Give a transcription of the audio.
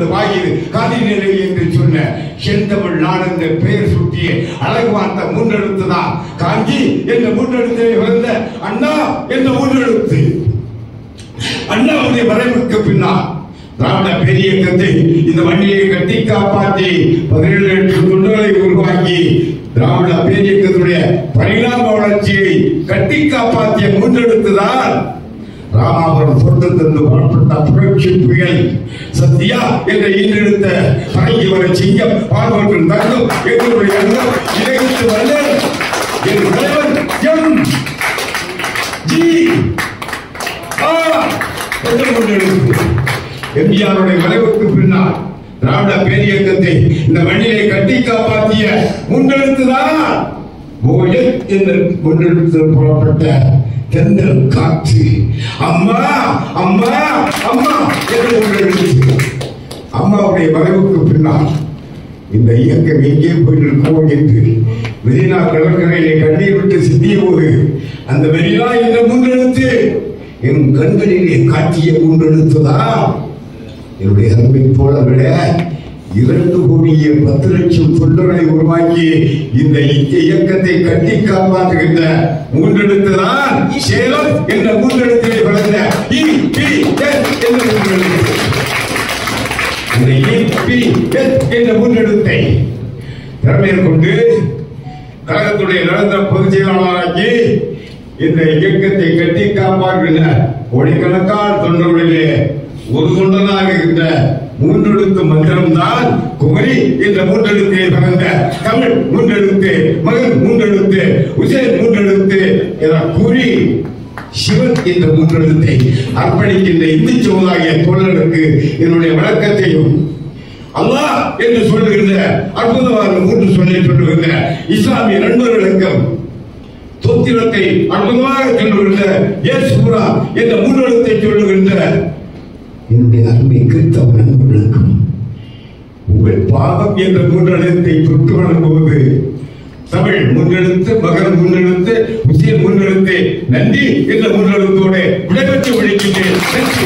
அந்த வாயில் காதிநிலை என்று சொன்ன செந்தமிழ் நாடென்ற பெயர் சுட்டிய அழகு வார்த்த மூன்றெழுத்து தான் காஞ்சி என்ற மூன்றெழுத்தை வந்த அண்ணா என்ற மூன்றெழுத்து. அண்ணாவுடைய மறைவுக்கு பின்னால் திராவிட பேரியக்கத்தை இந்த மண்ணிலே கட்டி காப்பாற்றி 17 லட்சம் தொண்டர்களை உருவாக்கி திராவிட பேரியக்கத்துடைய பரிணாம வளர்ச்சியை கட்டி காப்பாற்றிய மூன்றெழுத்துதான் ராமாபுரம் தொட்டு தந்து புறப்பட்ட புரட்சி புயல் சத்யா என்ற ஈன்றெடுத்த பறங்கி வர சிங்கம் பார்வர்கள் தங்கம் எங்களுடைய எண்ணம் இணைத்து வந்த என் தலைவர் எம் ஜி எம்ஜிஆருடைய மறைவுக்கு பின்னால் திராவிட பேரியக்கத்தை இந்த மண்ணிலே கட்டி காப்பாற்றிய மூன்றெழுத்துதான் என்ற மூன்றெழுத்து புறப்பட்ட தென்றல் காற்று அம்மா அம்மா அம்மா என்று மூன்றெழுத்து. அம்மாவுடைய மறைவுக்கு பின்னால் இந்த இயக்கம் எங்கே போயிருக்கோம் என்று மெரினா கடற்கரையிலே கண்ணீர் விட்டு சிந்திய போது அந்த மெரினா என்ற மூன்றெழுத்து என் கண்களிலே காட்டிய மூன்றெழுத்துதான் என்னுடைய அன்பை போல விட 2,10,00,000 தொண்டர்களை உருவாக்கி இந்த இயக்கத்தை கட்டி காப்பாற்றுகின்ற மூன்றெழுத்துதான் சேலம் என்ற மூன்றெழுத்திலே வளர்ந்த என்ற மூன்றெழுத்து. என்ற மூன்றெழுத்தை திறமையை கொண்டு கழகத்துடைய நடந்த பொதுச் செயலாளராக்கி இந்த இயக்கத்தை கட்டி காப்பாற்றுகின்ற கோடிக்கணக்கான தொண்டர்களிலே ஒரு தொண்டனாக இருந்த மூன்றெழுத்து மந்திரம் தான் குமரி என்ற மூன்றெழுத்தை பிறந்த தமிழ் மூன்றெழுத்து மகன் மூன்றெழுத்து உசேன் மூன்றெழுத்து என கூறி சிவன் என்ற மூன்றெழுத்தை அர்ப்பணிக்கின்ற இந்து சமுதாய தோழர்களுக்கு என்னுடைய வணக்கத்தையும் அல்லாஹ் என்று சொல்லுகின்ற அற்புதமான மூன்று சொல்லுகின்ற இஸ்லாமிய நண்பர்களுக்கும் தொத்திரத்தை அற்புதமாக சொல்லுகின்ற ஏசுரா என்ற மூன்றெழுத்தை சொல்லுகின்ற என்னுடைய அருமை கிறிஸ்தவ நண்பர்களுக்கும் உங்கள் பாவம் என்ற மூன்றெழுத்தை தொட்டு வழங்குவது தமிழ் மூன்றெழுத்து மகன் மூன்றெழுத்து உசேன் மூன்றெழுத்து நன்றி என்ற மூன்றெழுத்தோடு விடைபெற்று ஒழிக்கின்றேன். நன்றி.